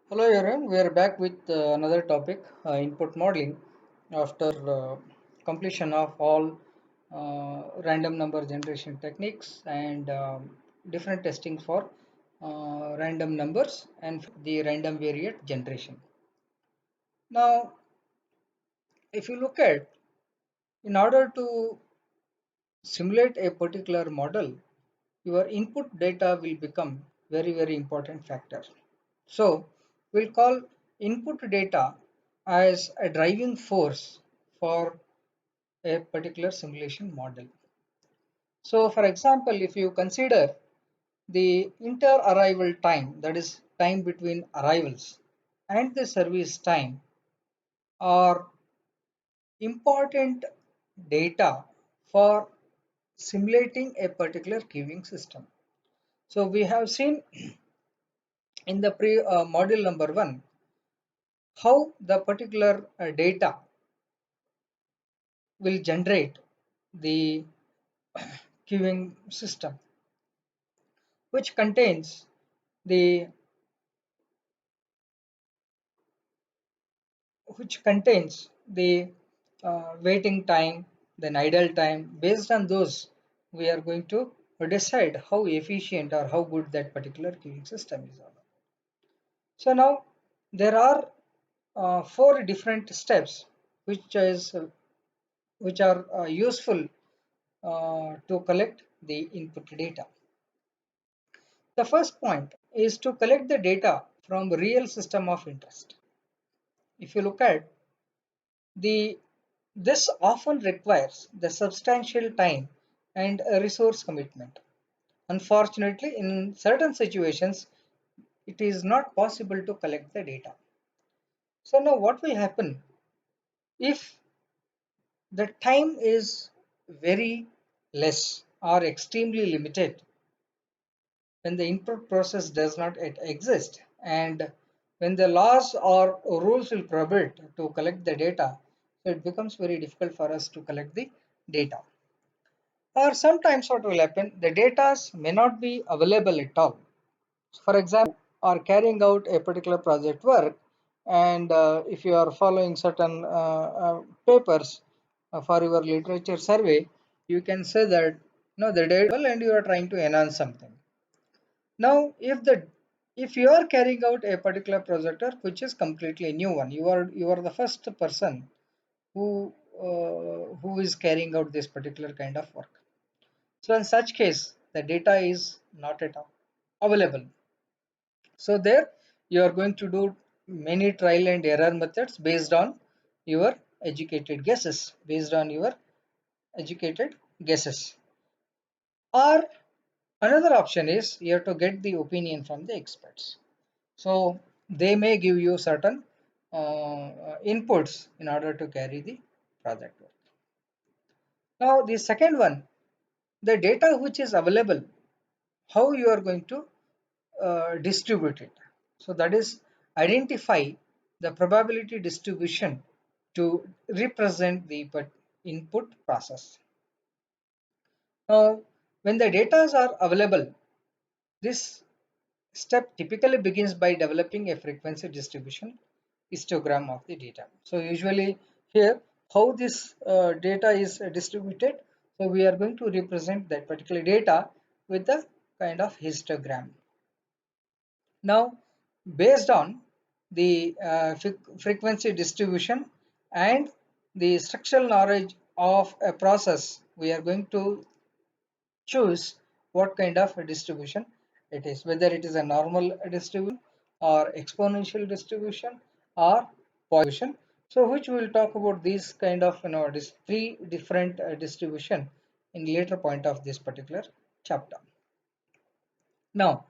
Hello everyone, we are back with another topic, input modeling. After completion of all random number generation techniques and different testing for random numbers and the random variate generation. Now, if you look at, in order to simulate a particular model, your input data will become very important factor. So we'll call input data as a driving force for a particular simulation model. So for example, if you consider the inter-arrival time, that is time between arrivals, and the service time are important data for simulating a particular queuing system. So we have seen in the pre module number 1 how the particular data will generate the queuing system, which contains the waiting time, then idle time. Based on those, we are going to decide how efficient or how good that particular queuing system is. So now there are four different steps which are useful to collect the input data. The first point is to collect the data from real system of interest. If you look at the this often requires the substantial time and a resource commitment. Unfortunately, in certain situations, it is not possible to collect the data. So now what will happen if the time is very less or extremely limited, when the input process does not yet exist, and when the laws or rules will prohibit to collect the data, so it becomes very difficult for us to collect the data. Or sometimes what will happen, the data may not be available at all. For example, are carrying out a particular project work, and if you are following certain papers for your literature survey, you can say that no, the data and you are trying to enhance something. Now, if you are carrying out a particular project which is completely new one, you are the first person who is carrying out this particular kind of work. So in such case, the data is not at all available. So there you are going to do many trial and error methods based on your educated guesses, Or another option is you have to get the opinion from the experts. So they may give you certain inputs in order to carry the project work. Now the second one, the data which is available, how you are going to distribute it. So that is identify the probability distribution to represent the input process. Now when the data are available, this step typically begins by developing a frequency distribution histogram of the data. So usually here how this data is distributed. So we are going to represent that particular data with the kind of histogram. Now based on the frequency distribution and the structural knowledge of a process, we are going to choose what kind of a distribution it is, whether it is a normal distribution or exponential distribution or distribution. So which we will talk about these kind of this three different distribution in later point of this particular chapter. Now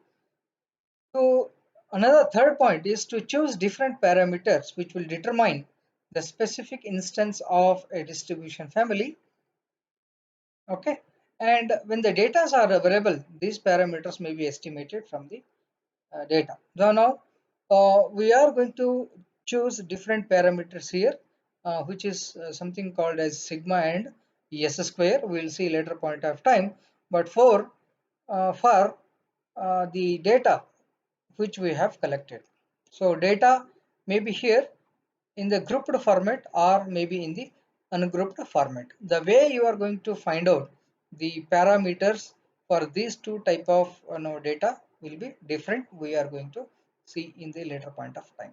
to another third point is to choose different parameters which will determine the specific instance of a distribution family. Okay, and when the data are available, these parameters may be estimated from the data. So now we are going to choose different parameters here, which is something called as sigma and s square. We will see later point of time. But for the data which we have collected, So data may be here in the grouped format or maybe in the ungrouped format. The way you are going to find out the parameters for these two type of data will be different. We are going to see in the later point of time.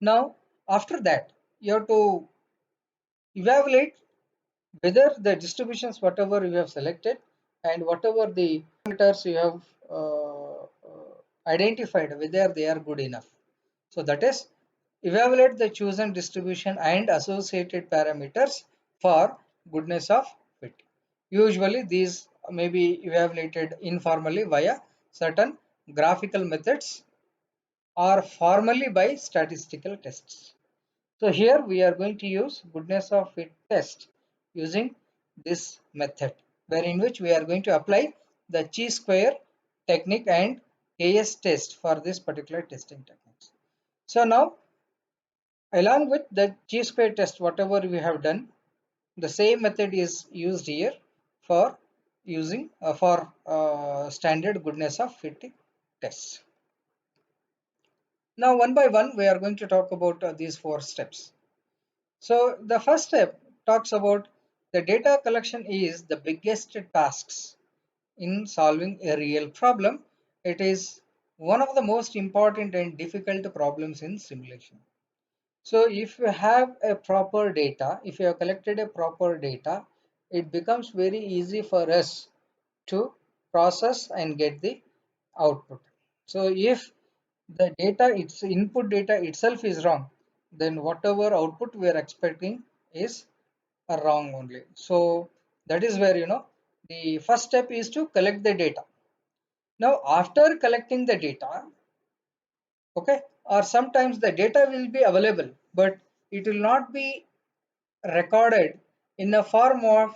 Now after that you have to evaluate whether the distributions whatever you have selected and whatever the parameters you have identified whether they are good enough. So that is evaluate the chosen distribution and associated parameters for goodness of fit. Usually these may be evaluated informally via certain graphical methods or formally by statistical tests. So here we are going to use goodness of fit test using this method, where in which we are going to apply the chi-square technique and AS test for this particular testing techniques. So now along with the chi-square test whatever we have done, the same method is used here for using standard goodness of fit tests. Now one by one we are going to talk about these four steps. So the first step talks about the data collection is the biggest tasks in solving a real problem. It is one of the most important and difficult problems in simulation. So if you have a proper data, if you have collected a proper data, it becomes very easy for us to process and get the output. So if the data, its input data itself is wrong, then whatever output we are expecting is wrong only. So that is where the first step is to collect the data. Now after collecting the data, okay, or sometimes the data will be available, but it will not be recorded in the form of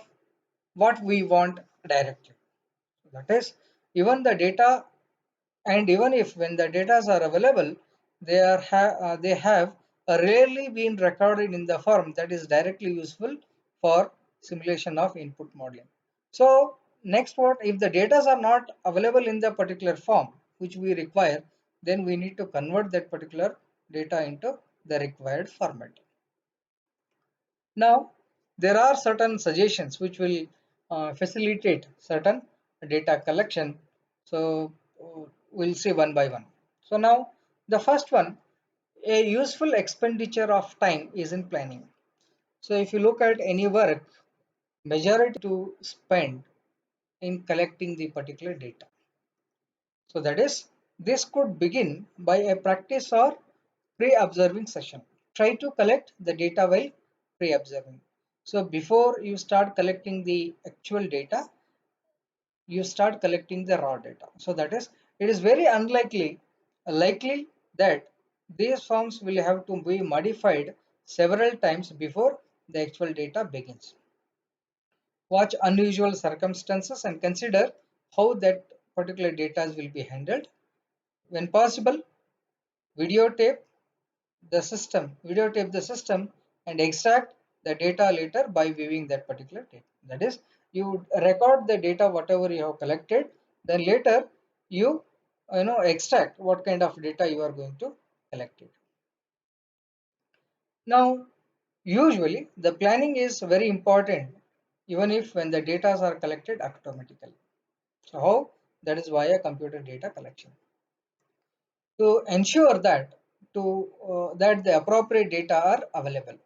what we want directly. That is, even the data, and even if when the data are available, they have rarely been recorded in the form that is directly useful for simulation of input modeling. So next part, if the data are not available in the particular form which we require, then we need to convert that particular data into the required format. Now there are certain suggestions which will facilitate certain data collection. So we'll see one by one. So now the first one, a useful expenditure of time is in planning. So if you look at any work, majority to spend in collecting the particular data. So that is, this could begin by a practice or pre-observing session. Try to collect the data while pre-observing. So before you start collecting the actual data, you start collecting the raw data. So that is, it is very likely that these forms will have to be modified several times before the actual data begins. Watch unusual circumstances and consider how that particular data will be handled. When possible, videotape videotape the system and extract the data later by viewing that particular data. That is, you record the data whatever you have collected, then later you extract what kind of data you are going to collect it. Now usually the planning is very important even if when the data are collected automatically. So how? That is via computer data collection. To ensure that the appropriate data are available.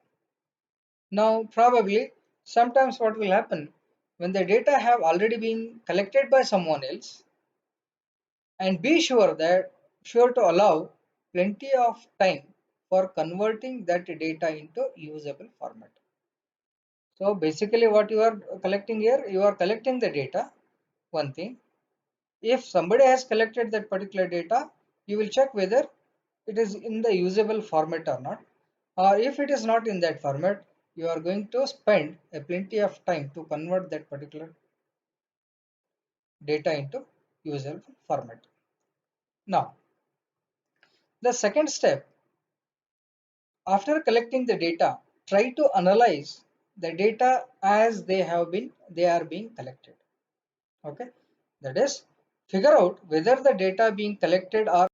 Now probably sometimes what will happen when the data have already been collected by someone else, and be sure to allow plenty of time for converting that data into usable format. So basically what you are collecting here, you are collecting the data, one thing. If somebody has collected that particular data, you will check whether it is in the usable format or not. Or if it is not in that format, you are going to spend a plenty of time to convert that particular data into usable format. Now, the second step, after collecting the data, try to analyze the data as they are being collected. Okay, that is, figure out whether the data being collected are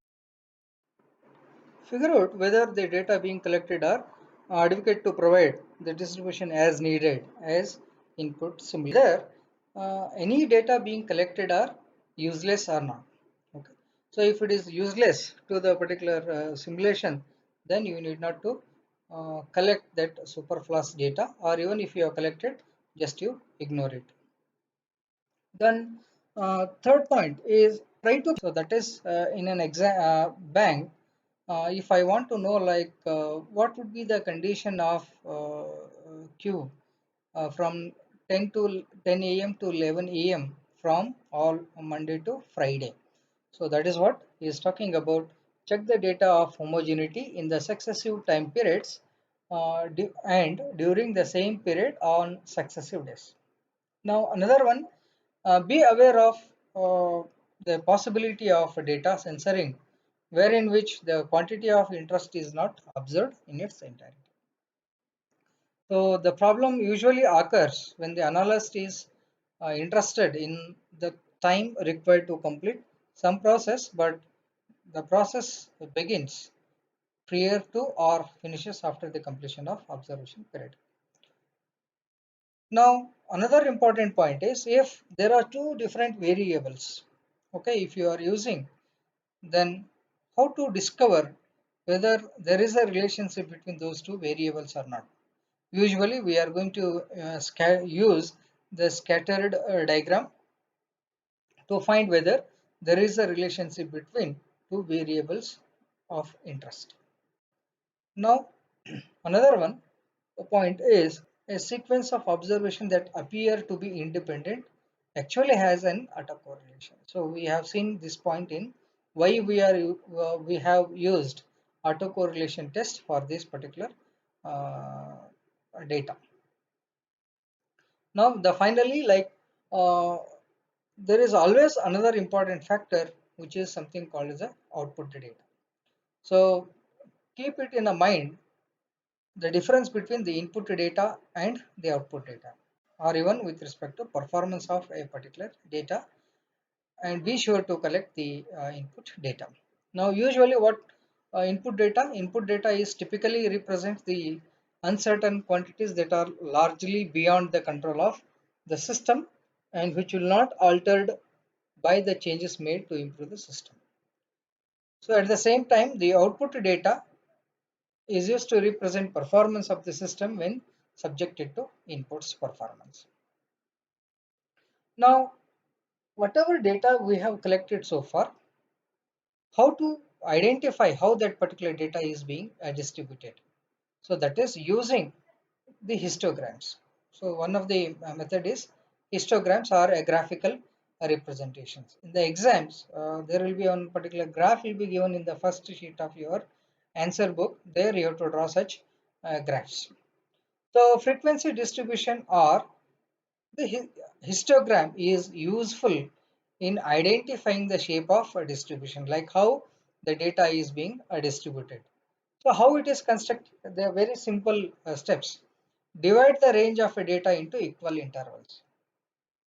figure out whether the data being collected are adequate to provide the distribution as needed as input simulation. Whether any data being collected are useless or not. Okay. So if it is useless to the particular simulation, then you need not to collect that superfluous data, or even if you have collected, just you ignore it. Then third point is try to, so that is in an exam bank, if I want to know like what would be the condition of queue from 10 to 10 a.m. to 11 a.m. from all Monday to Friday. So that is what he is talking about. Check the data of homogeneity in the successive time periods and during the same period on successive days. Now another one, be aware of the possibility of data censoring, wherein which the quantity of interest is not observed in its entirety. So the problem usually occurs when the analyst is interested in the time required to complete some process, but the process begins prior to or finishes after the completion of observation period. Now, another important point is if there are two different variables, okay, if you are using, then how to discover whether there is a relationship between those two variables or not. Usually, we are going to use the scattered diagram to find whether there is a relationship between two variables of interest. Now, another one point is a sequence of observation that appear to be independent actually has an autocorrelation. So we have seen this point in why we have used autocorrelation test for this particular uh, data. Now the finally like uh, there is always another important factor which is something called as a output data. So keep it in a mind the difference between the input data and the output data, or even with respect to performance of a particular data, and be sure to collect the input data. Now usually what input data is typically represents the uncertain quantities that are largely beyond the control of the system and which will not altered by the changes made to improve the system. So at the same time the output data is used to represent performance of the system when subjected to inputs performance. Now, whatever data we have collected so far, how to identify how that particular data is being distributed. So that is using the histograms. So one of the method is histograms are a graphical representations. In the exams, there will be one particular graph will be given in the first sheet of your answer book. There you have to draw such graphs. So frequency distribution or the histogram is useful in identifying the shape of a distribution, like how the data is being distributed. So how it is constructed? They are very simple steps. Divide the range of a data into equal intervals,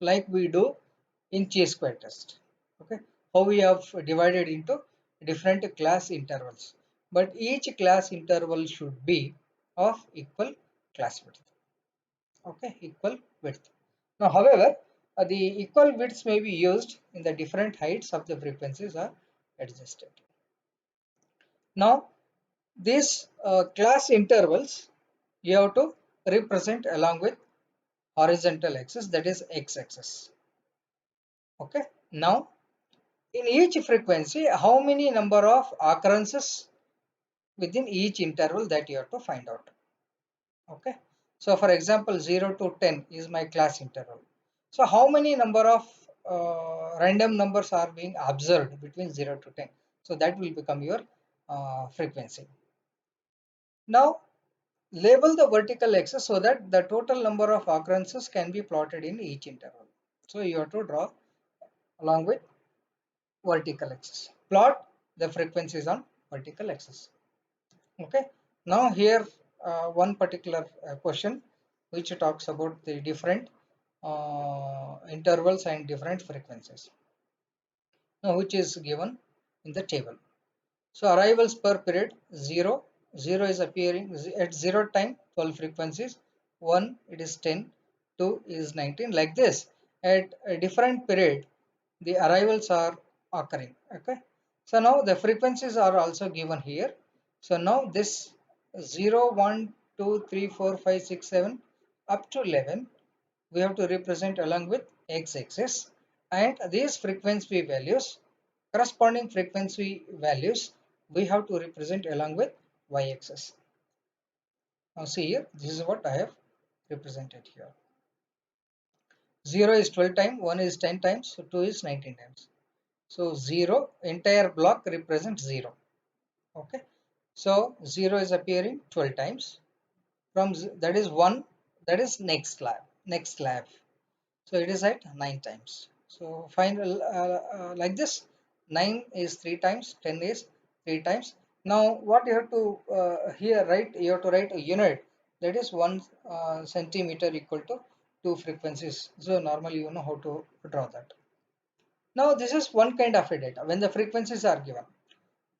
like we do in chi-square test. Okay, how we have divided into different class intervals, but each class interval should be of equal class width. Okay, equal width. Now however the equal widths may be used in the different heights of the frequencies are adjusted. Now these class intervals you have to represent along with horizontal axis, that is x-axis. Okay, now in each frequency how many number of occurrences within each interval that you have to find out. Okay, so for example 0 to 10 is my class interval. So how many number of random numbers are being observed between 0 to 10? So that will become your frequency. Now label the vertical axis so that the total number of occurrences can be plotted in each interval. So you have to draw along with vertical axis. Plot the frequencies on vertical axis. Okay. Now here one particular question which talks about the different intervals and different frequencies. Now which is given in the table. So arrivals per period 0, 0 is appearing at 0 time 12 frequencies, 1 it is 10, 2 is 19, like this. At a different period the arrivals are occurring. Okay. So now the frequencies are also given here. So now this 0, 1, 2, 3, 4, 5, 6, 7 up to 11 we have to represent along with x-axis, and these frequency values, corresponding frequency values, we have to represent along with y-axis. Now see here, this is what I have represented here. 0 is 12 times, 1 is 10 times, so 2 is 19 times. So 0, entire block represents 0. Okay. So 0 is appearing 12 times. From that is 1, that is next slab, next slab. So it is at 9 times. So find like this, 9 is 3 times, 10 is 3 times. Now what you have to here write, you have to write a unit, that is 1 centimeter equal to 2 frequencies. So normally you know how to draw that. Now this is one kind of a data when the frequencies are given.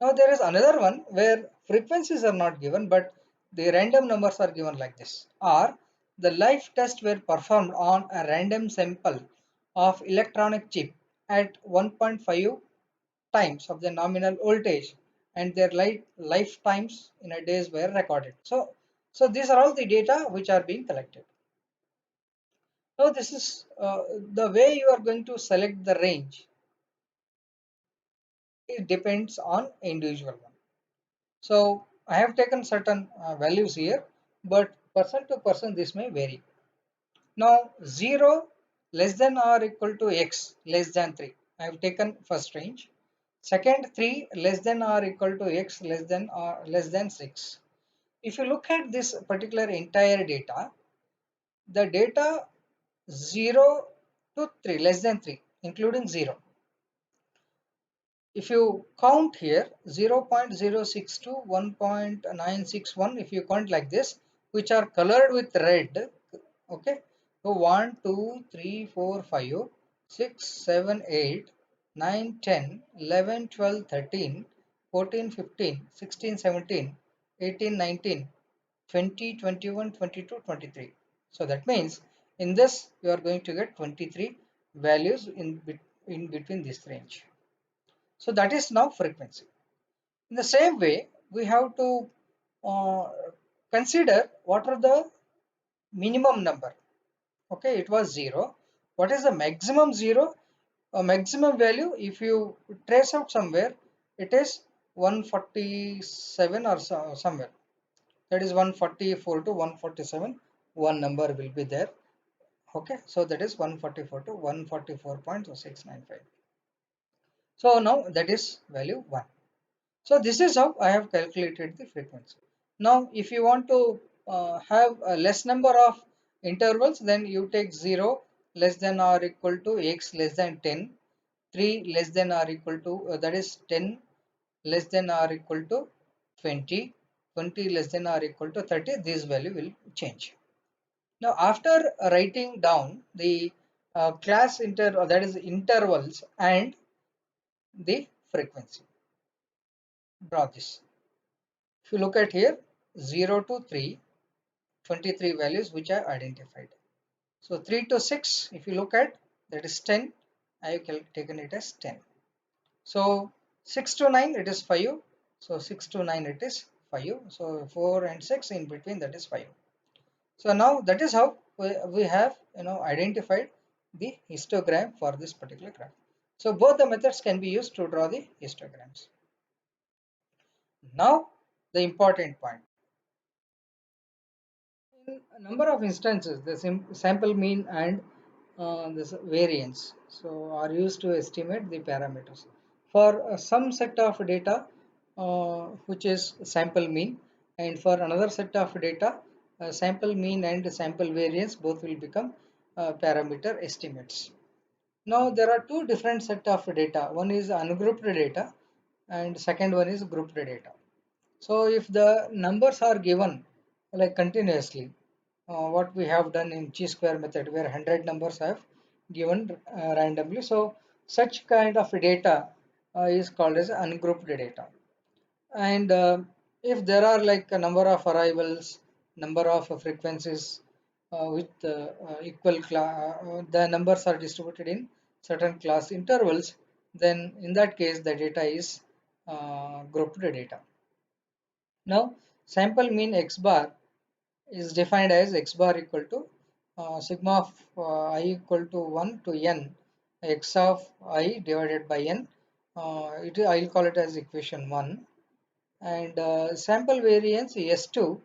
Now there is another one where frequencies are not given but the random numbers are given like this. Or the live tests were performed on a random sample of electronic chip at 1.5 times of the nominal voltage, and their lifetimes in a days were recorded. So these are all the data which are being collected. Now this is the way you are going to select the range. It depends on individual one. So I have taken certain values here, but person to person this may vary. Now 0 less than or equal to x less than 3. I have taken first range. Second 3 less than or equal to x less than or less than 6. If you look at this particular entire data, the data 0 to 3 less than 3 including 0. If you count here 0.062 to 1.961, if you count like this, which are colored with red, okay, so 1 2 3 4 5 6 7 8 9 10 11 12 13 14 15 16 17 18 19 20 21 22 23. So that means in this you are going to get 23 values in between this range. So that is now frequency. In the same way, we have to uh, consider what are the minimum number. Okay, it was 0. What is the maximum 0? A maximum value, if you trace out somewhere, it is 147 or somewhere. That is 144 to 147. One number will be there. Okay, so that is 144 to 144.695. So now that is value 1. So this is how I have calculated the frequency. Now if you want to have a less number of intervals, then you take 0 less than or equal to x less than 10, 3 less than or equal to that is 10 less than or equal to 20, 20 less than or equal to 30. This value will change. Now after writing down the class that is intervals and the frequency, draw this. If you look at here 0 to 3, 23 values which I identified. So 3 to 6, if you look at, that is 10. I have taken it as 10. So 6 to 9 it is 5. So 6 to 9 it is 5. So 4 and 6 in between, that is 5. So now that is how we have identified the histogram for this particular graph. So both the methods can be used to draw the histograms. Now the important point. In a number of instances, the sample mean and this variance are used to estimate the parameters. For some set of data, which is sample mean, and for another set of data, sample mean and sample variance both will become parameter estimates. Now there are two different set of data. One is ungrouped data, and second one is grouped data. So if the numbers are given like continuously, what we have done in chi-square method where 100 numbers have given randomly. So such kind of data is called as ungrouped data. And if there are like a number of arrivals, number of frequencies with equal the numbers are distributed in certain class intervals, then in that case the data is grouped data. Now sample mean x bar is defined as x bar equal to sigma of I equal to 1 to n x of I divided by n. I'll call it as equation 1. And sample variance S2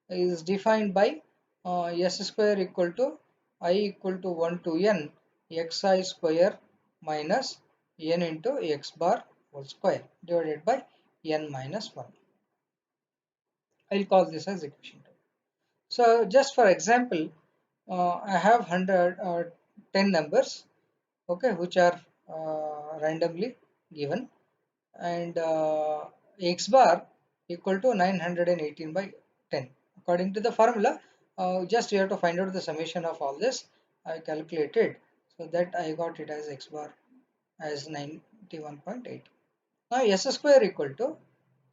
is defined by S square equal to I equal to 1 to n xi square minus n into x bar whole square divided by n minus 1. I'll call this as equation 2. So just for example, I have 10 numbers, okay, which are randomly given, and x bar equal to 918 by 10. According to the formula, just you have to find out the summation of all this. I calculated, so that I got it as x bar as 91.8. Now s square equal to,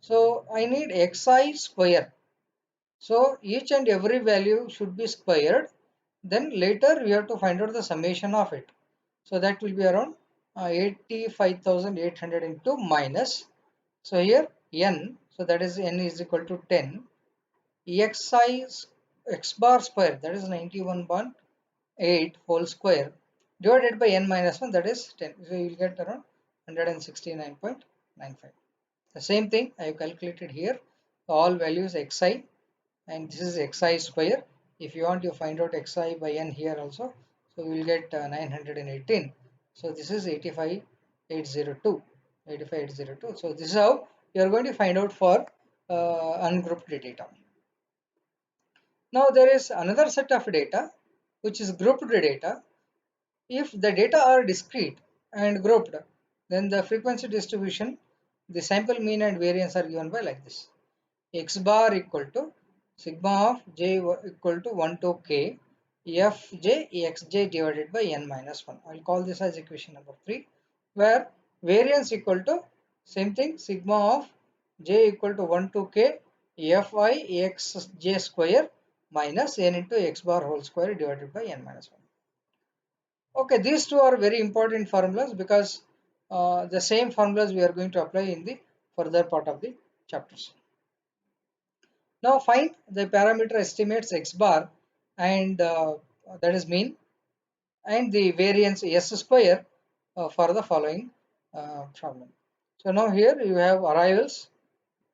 so I need xi square. So each and every value should be squared. Then later we have to find out the summation of it. So that will be around 85,802 minus. So here n, so that is n is equal to 10. xi x bar square, that is 91.8 whole square divided by n minus 1, that is 10. So you will get around 169.95. The same thing I have calculated here. All values xi, and this is xi square. If you want to find out xi by n here also, so we will get 918. So this is 85802. 85802. So this is how you are going to find out for ungrouped data. Now there is another set of data which is grouped data. If the data are discrete and grouped, then the frequency distribution, the sample mean and variance are given by like this. X bar equal to sigma of j equal to 1 to k fj xj divided by n minus 1. I'll call this as equation number 3, where variance equal to same thing, sigma of j equal to 1 to k fi xj square minus n into x bar whole square divided by n minus 1. Okay, these two are very important formulas because the same formulas we are going to apply in the further part of the chapters. Now find the parameter estimates x bar, and that is mean, and the variance s square for the following problem. So now here you have arrivals,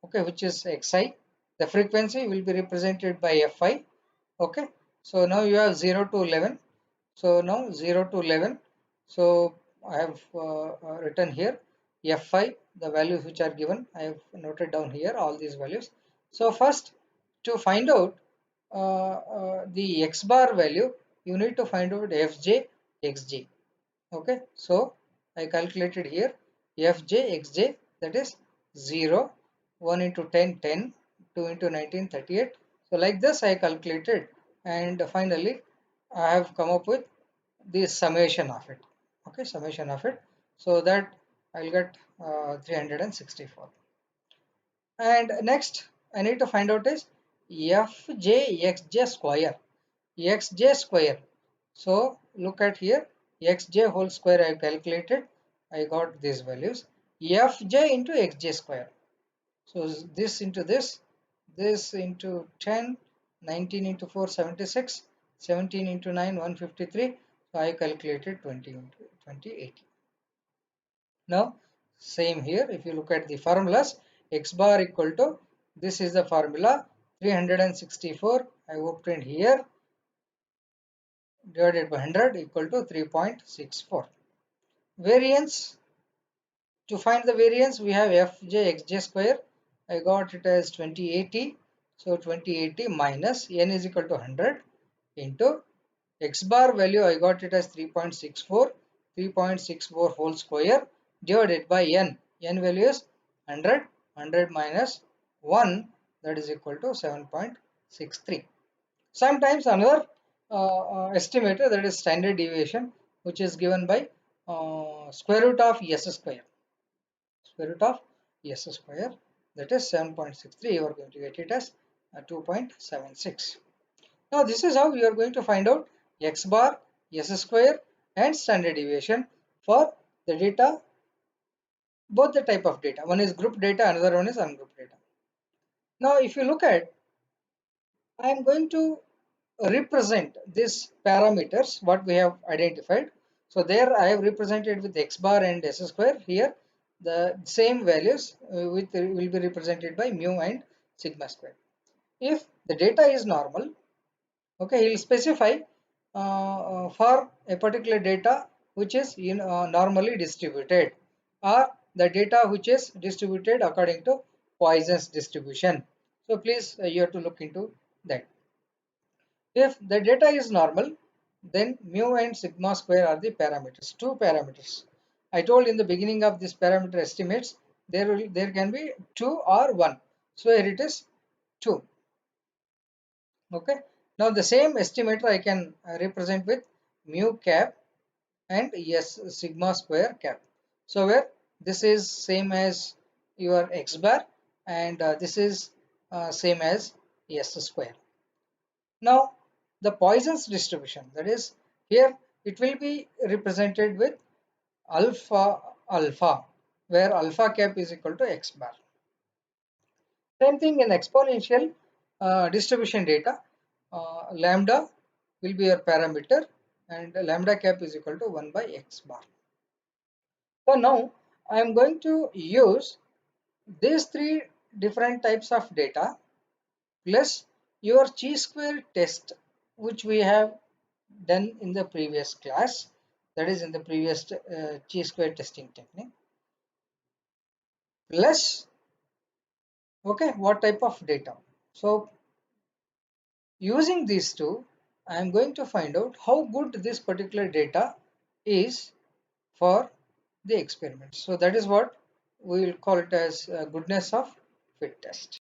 okay, which is xi. The frequency will be represented by fi. Okay, so now you have 0 to 11. So now 0 to 11. So I have written here fi, the values which are given. I have noted down here all these values. So first, to find out the x bar value, you need to find out fj xj. Okay, so I calculated here fj xj, that is 0, 1 into 10 10, 2 into 19 38. So like this I calculated, and finally I have come up with the summation of it. Okay, summation of it, so that I'll get 364. And next I need to find out is fj xj square. Xj square. So look at here, xj whole square I calculated. I got these values. Fj into xj square. So this into this into 10, 19 into 4, 76, 17 into 9, 153. So I calculated 20 into 2080. Now same here, if you look at the formulas, x bar equal to, this is the formula, 364 I obtained here, divided by 100 equal to 3.64. Variance, to find the variance we have fj xj square. I got it as 2080. So 2080 minus n is equal to 100 into x bar value, I got it as 3.64. 3.64 whole square divided by n. N value is 100. 100 minus 1, that is equal to 7.63. Sometimes another estimator, that is standard deviation, which is given by square root of s square. Square root of s square. that is 7.63, you are going to get it as 2.76. Now this is how you are going to find out x bar, s square and standard deviation for the data, both the type of data. One is group data, another one is ungrouped data. Now if you look at, I am going to represent these parameters what we have identified. So there I have represented with x bar and s square. Here the same values with will be represented by mu and sigma square. If the data is normal, okay, he will specify for a particular data which is normally distributed, or the data which is distributed according to Poisson's distribution. So please you have to look into that. If the data is normal, then mu and sigma square are the parameters, two parameters. I told in the beginning of this parameter estimates, there can be two or one. So here it is two. Okay. Now the same estimator I can represent with mu cap and yes sigma square cap. So where this is same as your x bar and this is same as s square. Now the Poisson's distribution, that is here it will be represented with alpha alpha, where alpha cap is equal to x bar. Same thing in exponential distribution data, lambda will be your parameter and lambda cap is equal to 1 by x bar. So now I am going to use these three different types of data plus your chi-square test which we have done in the previous class, that is in the previous chi-square testing technique, plus okay what type of data. So using these two, I am going to find out how good this particular data is for the experiment. So that is what we will call it as goodness of fit test.